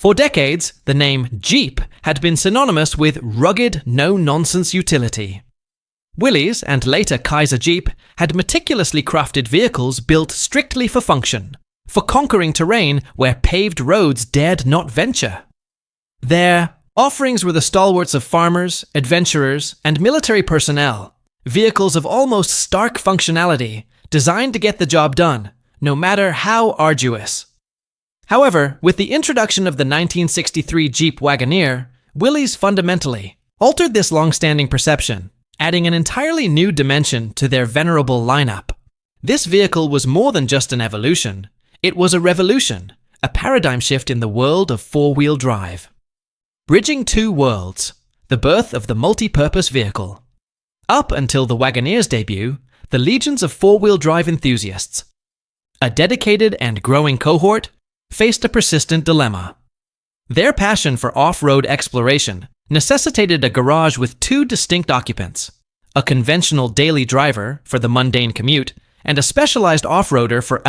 For decades, the name Jeep had been synonymous with rugged, no-nonsense utility. Willys, and later Kaiser Jeep, had meticulously crafted vehicles built strictly for function, for conquering terrain where paved roads dared not venture. Their offerings were the stalwarts of farmers, adventurers, and military personnel, vehicles of almost stark functionality, designed to get the job done, no matter how arduous. However, with the introduction of the 1963 Jeep Wagoneer, Willys fundamentally altered this long-standing perception, adding an entirely new dimension to their venerable lineup. This vehicle was more than just an evolution. It was a revolution, a paradigm shift in the world of four-wheel drive. Bridging two worlds, the birth of the multi-purpose vehicle. Up until the Wagoneer's debut, the legions of four-wheel drive enthusiasts, a dedicated and growing cohort, faced a persistent dilemma. Their passion for off-road exploration necessitated a garage with two distinct occupants, a conventional daily driver for the mundane commute, and a specialized off-roader for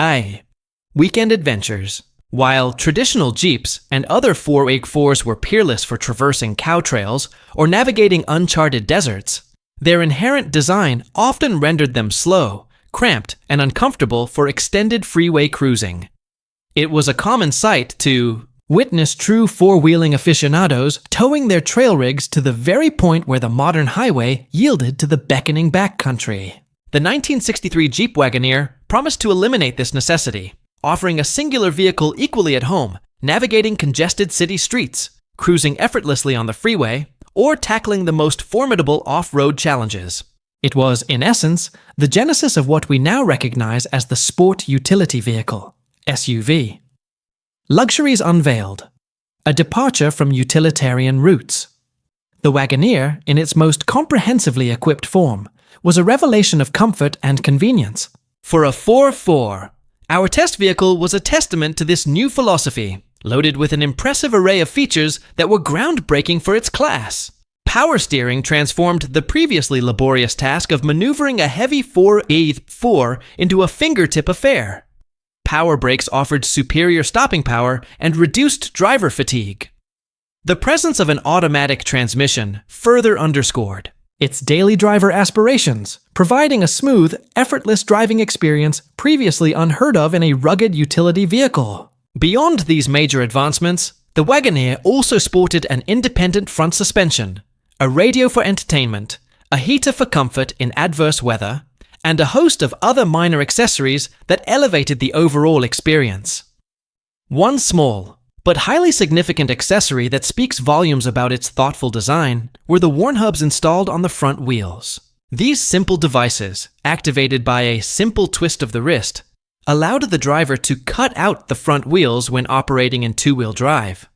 weekend adventures. While traditional Jeeps and other 4x4s were peerless for traversing cow trails or navigating uncharted deserts, their inherent design often rendered them slow, cramped, and uncomfortable for extended freeway cruising. It was a common sight to witness true four-wheeling aficionados towing their trail rigs to the very point where the modern highway yielded to the beckoning backcountry. The 1963 Jeep Wagoneer promised to eliminate this necessity, offering a singular vehicle equally at home, navigating congested city streets, cruising effortlessly on the freeway, or tackling the most formidable off-road challenges. It was, in essence, the genesis of what we now recognize as the sport utility vehicle, SUV. Luxuries unveiled, a departure from utilitarian roots. The Wagoneer, in its most comprehensively equipped form, was a revelation of comfort and convenience. For a 4x4, our test vehicle was a testament to this new philosophy, loaded with an impressive array of features that were groundbreaking for its class. Power steering transformed the previously laborious task of maneuvering a heavy 4x4 into a fingertip affair. Power brakes offered superior stopping power and reduced driver fatigue. The presence of an automatic transmission further underscored its daily driver aspirations, providing a smooth, effortless driving experience previously unheard of in a rugged utility vehicle. Beyond these major advancements, the Wagoneer also sported an independent front suspension, a radio for entertainment, a heater for comfort in adverse weather, and a host of other minor accessories that elevated the overall experience. One small, but highly significant accessory that speaks volumes about its thoughtful design were the worn hubs installed on the front wheels. These simple devices, activated by a simple twist of the wrist, allowed the driver to cut out the front wheels when operating in two-wheel drive.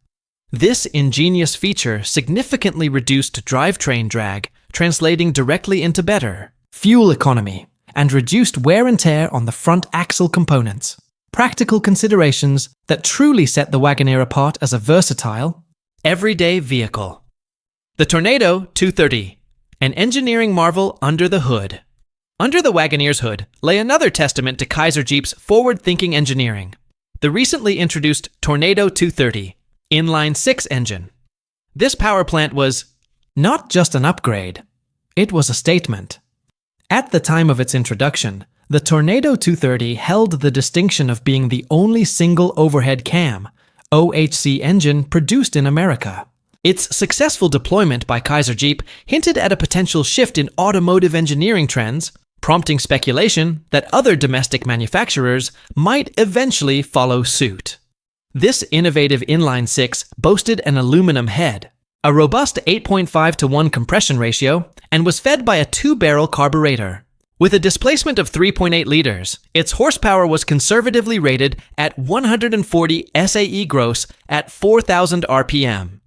This ingenious feature significantly reduced drivetrain drag, translating directly into better fuel economy and reduced wear and tear on the front axle components. Practical considerations that truly set the Wagoneer apart as a versatile, everyday vehicle. The Tornado 230, an engineering marvel under the hood. Under the Wagoneer's hood lay another testament to Kaiser Jeep's forward-thinking engineering, the recently introduced Tornado 230 inline-6 engine. This power plant was not just an upgrade, it was a statement. At the time of its introduction, the Tornado 230 held the distinction of being the only single overhead cam, OHC engine produced in America. Its successful deployment by Kaiser Jeep hinted at a potential shift in automotive engineering trends, prompting speculation that other domestic manufacturers might eventually follow suit. This innovative inline-6 boasted an aluminum head, a robust 8.5:1 compression ratio, and was fed by a two-barrel carburetor. With a displacement of 3.8 liters, its horsepower was conservatively rated at 140 SAE gross at 4,000 RPM.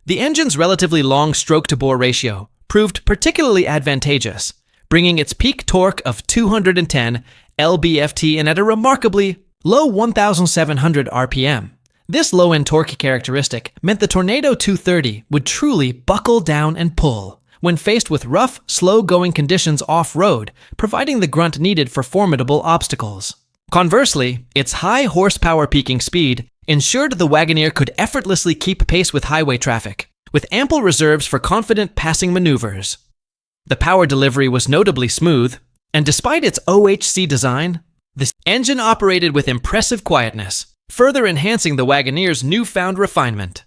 The engine's relatively long stroke-to-bore ratio proved particularly advantageous, bringing its peak torque of 210 lb-ft in at a remarkably low 1,700 RPM. This low-end torque characteristic meant the Tornado 230 would truly buckle down and pull when faced with rough, slow-going conditions off-road, providing the grunt needed for formidable obstacles. Conversely, its high horsepower peaking speed ensured the Wagoneer could effortlessly keep pace with highway traffic, with ample reserves for confident passing maneuvers. The power delivery was notably smooth, and despite its OHC design, this engine operated with impressive quietness, further enhancing the Wagoneer's newfound refinement.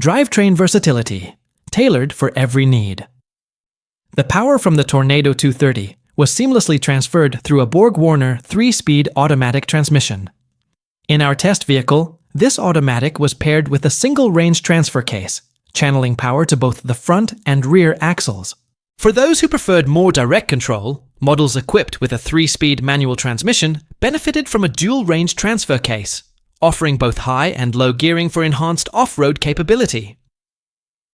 Drivetrain versatility, tailored for every need. The power from the Tornado 230 was seamlessly transferred through a Borg-Warner 3-speed automatic transmission. In our test vehicle, this automatic was paired with a single range transfer case, channeling power to both the front and rear axles. For those who preferred more direct control, models equipped with a 3-speed manual transmission benefited from a dual-range transfer case, offering both high and low gearing for enhanced off-road capability.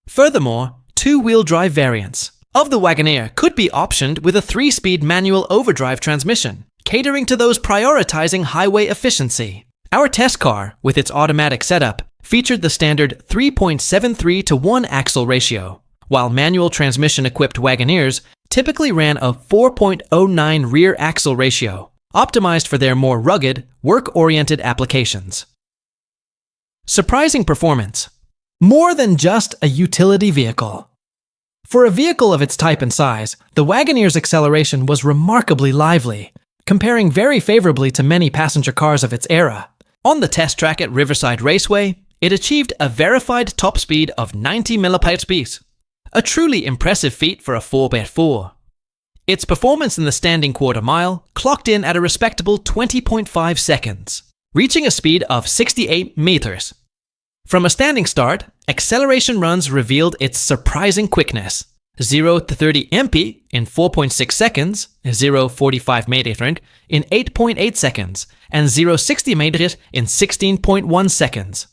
Furthermore, two-wheel drive variants of the Wagoneer could be optioned with a 3-speed manual overdrive transmission, catering to those prioritizing highway efficiency. Our test car, with its automatic setup, featured the standard 3.73 to 1 axle ratio, while manual transmission-equipped Wagoneers typically ran a 4.09 rear axle ratio, optimized for their more rugged, work-oriented applications. Surprising performance. More than just a utility vehicle. For a vehicle of its type and size, the Wagoneer's acceleration was remarkably lively, comparing very favorably to many passenger cars of its era. On the test track at Riverside Raceway, it achieved a verified top speed of 90 mph, a truly impressive feat for a 4x4. Its performance in the standing quarter mile clocked in at a respectable 20.5 seconds, reaching a speed of 68 meters. From a standing start, acceleration runs revealed its surprising quickness: 0 to 30 mph in 4.6 seconds, 0.45 meters in 8.8 seconds, and 0.60 meters in 16.1 seconds.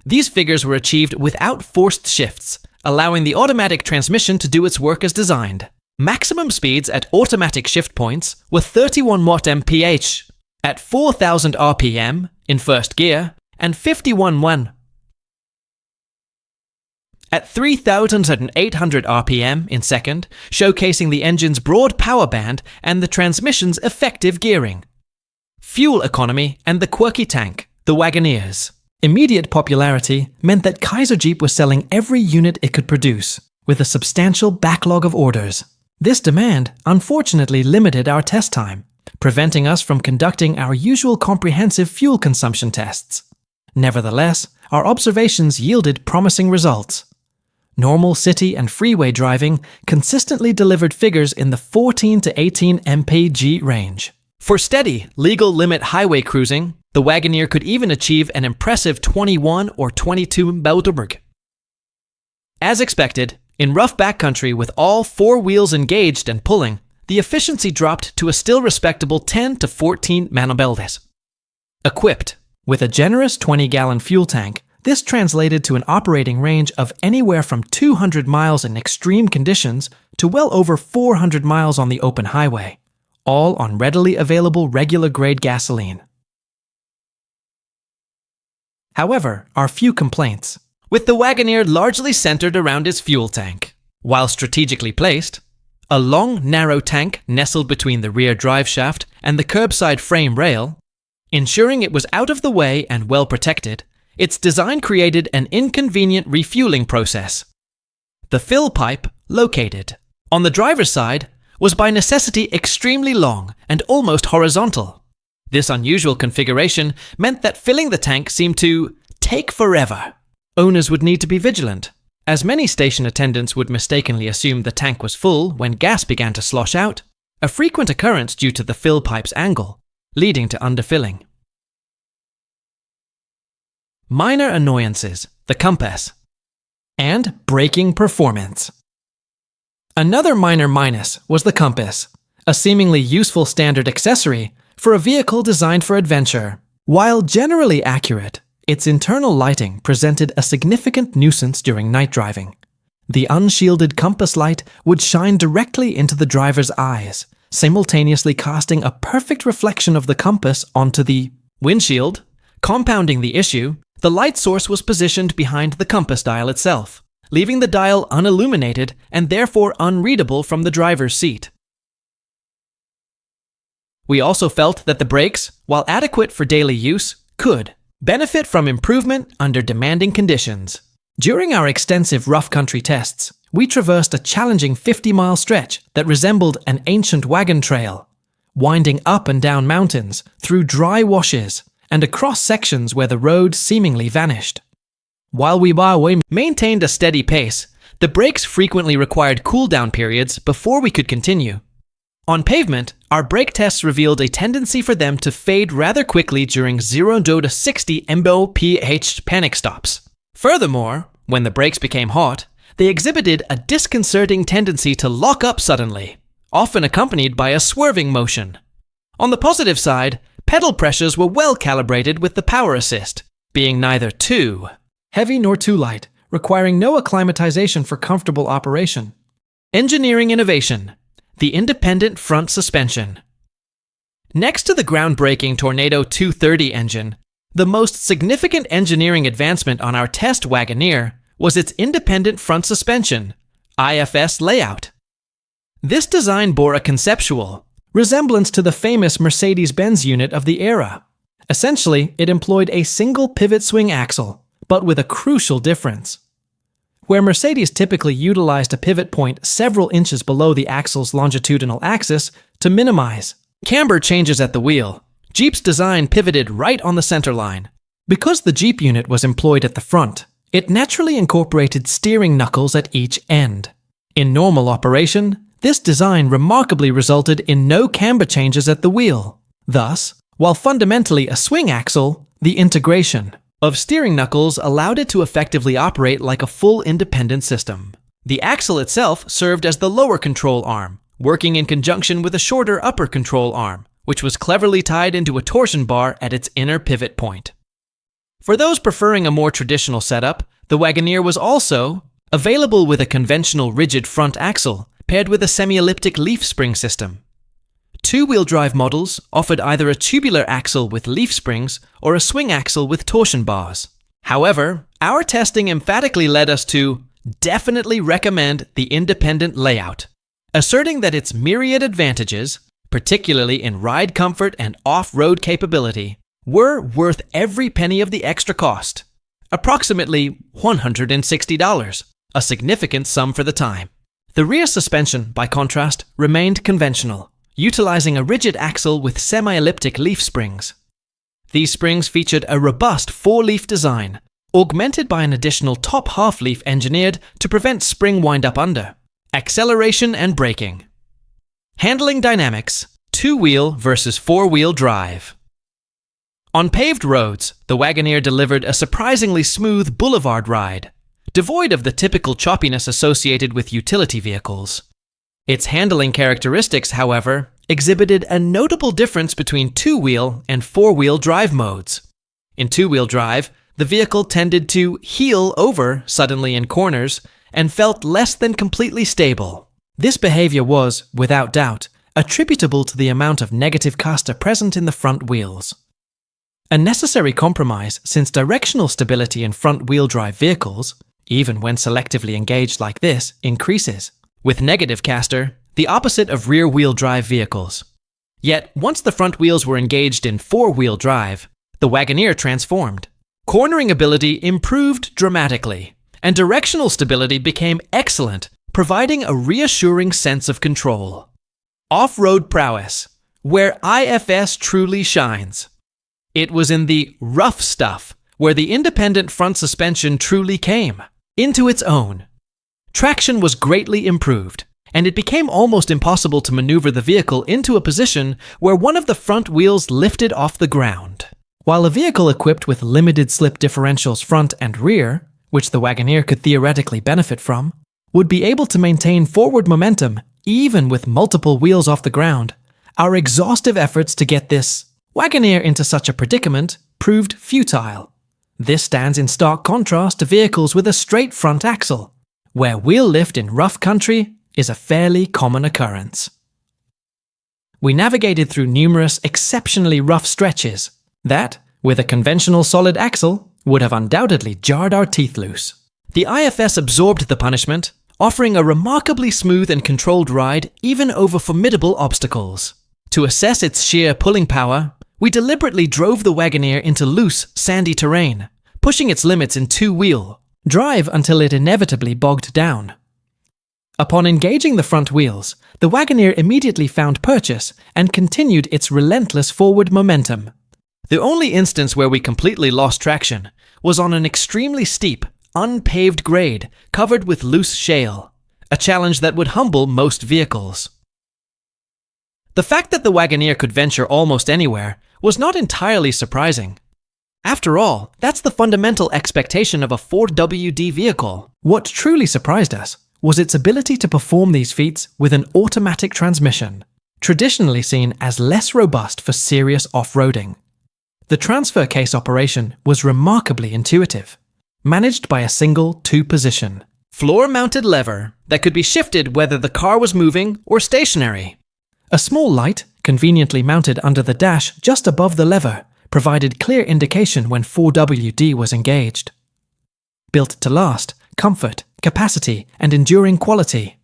These figures were achieved without forced shifts, allowing the automatic transmission to do its work as designed. Maximum speeds at automatic shift points were 31 mph at 4,000 rpm in first gear and 51 at 3,800 rpm in second, showcasing the engine's broad power band and the transmission's effective gearing. Fuel economy and the quirky tank, the Wagoneers. Immediate popularity meant that Kaiser Jeep was selling every unit it could produce, with a substantial backlog of orders. This demand unfortunately limited our test time, preventing us from conducting our usual comprehensive fuel consumption tests. Nevertheless, our observations yielded promising results. Normal city and freeway driving consistently delivered figures in the 14 to 18 mpg range. For steady, legal limit highway cruising, the Wagoneer could even achieve an impressive 21 or 22 mph. As expected, in rough backcountry with all 4 wheels engaged and pulling, the efficiency dropped to a still respectable 10 to 14 mph. Equipped with a generous 20-gallon fuel tank, this translated to an operating range of anywhere from 200 miles in extreme conditions to well over 400 miles on the open highway, all on readily available regular-grade gasoline. However, our few complaints, with the Wagoneer largely centered around its fuel tank. While strategically placed, a long, narrow tank nestled between the rear drive shaft and the curbside frame rail, ensuring it was out of the way and well protected, its design created an inconvenient refueling process. The fill pipe, located on the driver's side, was by necessity extremely long and almost horizontal. This unusual configuration meant that filling the tank seemed to take forever. Owners would need to be vigilant, as many station attendants would mistakenly assume the tank was full when gas began to slosh out, a frequent occurrence due to the fill pipe's angle, leading to underfilling. Minor annoyances, the compass, and braking performance. Another minor minus was the compass, a seemingly useful standard accessory for a vehicle designed for adventure. While generally accurate, its internal lighting presented a significant nuisance during night driving. The unshielded compass light would shine directly into the driver's eyes, simultaneously casting a perfect reflection of the compass onto the windshield. Compounding the issue, the light source was positioned behind the compass dial itself, leaving the dial unilluminated and therefore unreadable from the driver's seat. We also felt that the brakes, while adequate for daily use, could, Benefit from improvement under demanding conditions. During our extensive rough country tests, we traversed a challenging 50-mile stretch that resembled an ancient wagon trail, winding up and down mountains, through dry washes, and across sections where the road seemingly vanished. While we maintained a steady pace, the brakes frequently required cool-down periods before we could continue. On pavement, our brake tests revealed a tendency for them to fade rather quickly during 0 to 60 mph panic stops. Furthermore, when the brakes became hot, they exhibited a disconcerting tendency to lock up suddenly, often accompanied by a swerving motion. On the positive side, pedal pressures were well calibrated with the power assist, being neither too heavy nor too light, requiring no acclimatization for comfortable operation. Engineering innovation. The independent front suspension. Next to the groundbreaking Tornado 230 engine, the most significant engineering advancement on our test Wagoneer was its independent front suspension, IFS layout. This design bore a conceptual resemblance to the famous Mercedes-Benz unit of the era. Essentially, it employed a single pivot swing axle, but with a crucial difference. Where Mercedes typically utilized a pivot point several inches below the axle's longitudinal axis to minimize camber changes at the wheel, Jeep's design pivoted right on the center line. Because the Jeep unit was employed at the front, it naturally incorporated steering knuckles at each end. In normal operation, this design remarkably resulted in no camber changes at the wheel. Thus, while fundamentally a swing axle, the integration of steering knuckles allowed it to effectively operate like a full independent system. The axle itself served as the lower control arm, working in conjunction with a shorter upper control arm, which was cleverly tied into a torsion bar at its inner pivot point. For those preferring a more traditional setup, the Wagoneer was also available with a conventional rigid front axle paired with a semi-elliptic leaf spring system. Two-wheel drive models offered either a tubular axle with leaf springs or a swing axle with torsion bars. However, our testing emphatically led us to definitely recommend the independent layout, asserting that its myriad advantages, particularly in ride comfort and off-road capability, were worth every penny of the extra cost, approximately $160, a significant sum for the time. The rear suspension, by contrast, remained conventional, utilizing a rigid axle with semi-elliptic leaf springs. These springs featured a robust 4-leaf design, augmented by an additional top half-leaf engineered to prevent spring wind-up under. Acceleration and braking. Handling dynamics, 2-wheel versus 4-wheel drive. On paved roads, the Wagoneer delivered a surprisingly smooth boulevard ride, devoid of the typical choppiness associated with utility vehicles. Its handling characteristics, however, exhibited a notable difference between 2-wheel and 4-wheel drive modes. In 2-wheel drive, the vehicle tended to heel over suddenly in corners and felt less than completely stable. This behavior was, without doubt, attributable to the amount of negative caster present in the front wheels. A necessary compromise, since directional stability in front-wheel drive vehicles, even when selectively engaged like this, increases with negative caster, the opposite of rear-wheel drive vehicles. Yet, once the front wheels were engaged in 4-wheel drive, the Wagoneer transformed. Cornering ability improved dramatically, and directional stability became excellent, providing a reassuring sense of control. Off-road prowess, where IFS truly shines. It was in the rough stuff where the independent front suspension truly came into its own. Traction was greatly improved, and it became almost impossible to maneuver the vehicle into a position where one of the front wheels lifted off the ground. While a vehicle equipped with limited slip differentials front and rear, which the Wagoneer could theoretically benefit from, would be able to maintain forward momentum even with multiple wheels off the ground, our exhaustive efforts to get this Wagoneer into such a predicament proved futile. This stands in stark contrast to vehicles with a straight front axle, where wheel lift in rough country is a fairly common occurrence. We navigated through numerous exceptionally rough stretches that, with a conventional solid axle, would have undoubtedly jarred our teeth loose. The IFS absorbed the punishment, offering a remarkably smooth and controlled ride even over formidable obstacles. To assess its sheer pulling power, We deliberately drove the Wagoneer into loose, sandy terrain, pushing its limits in two-wheel drive until it inevitably bogged down. Upon engaging the front wheels, the Wagoneer immediately found purchase and continued its relentless forward momentum. The only instance where we completely lost traction was on an extremely steep, unpaved grade covered with loose shale, a challenge that would humble most vehicles. The fact that the Wagoneer could venture almost anywhere was not entirely surprising. After all, that's the fundamental expectation of a 4WD vehicle. What truly surprised us was its ability to perform these feats with an automatic transmission, traditionally seen as less robust for serious off-roading. The transfer case operation was remarkably intuitive, managed by a single two-position, floor-mounted lever that could be shifted whether the car was moving or stationary. A small light, conveniently mounted under the dash just above the lever, provided clear indication when 4WD was engaged. Built to last, comfort, capacity, and enduring quality.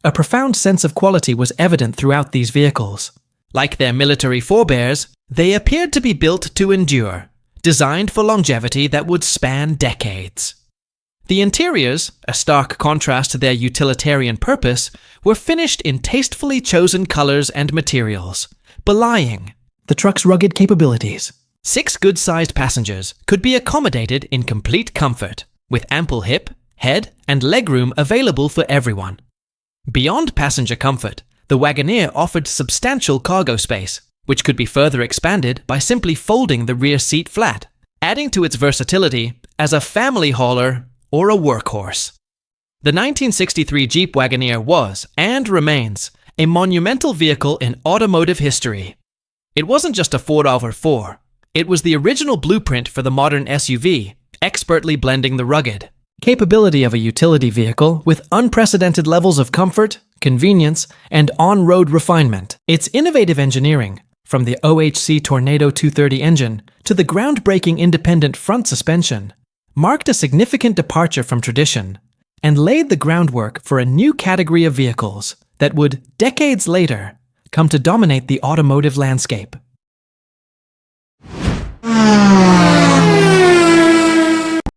A profound sense of quality was evident throughout these vehicles. Like their military forebears, they appeared to be built to endure, designed for longevity that would span decades. The interiors, a stark contrast to their utilitarian purpose, were finished in tastefully chosen colors and materials, belying the truck's rugged capabilities. 6 good-sized passengers could be accommodated in complete comfort, with ample hip, head, and legroom available for everyone. Beyond passenger comfort, the Wagoneer offered substantial cargo space, which could be further expanded by simply folding the rear seat flat, adding to its versatility as a family hauler or a workhorse. The 1963 Jeep Wagoneer was, and remains, a monumental vehicle in automotive history. It wasn't just a 4x4, it was the original blueprint for the modern SUV, expertly blending the rugged capability of a utility vehicle with unprecedented levels of comfort, convenience, and on-road refinement. Its innovative engineering, from the OHC Tornado 230 engine to the groundbreaking independent front suspension, marked a significant departure from tradition and laid the groundwork for a new category of vehicles that would, decades later, come to dominate the automotive landscape.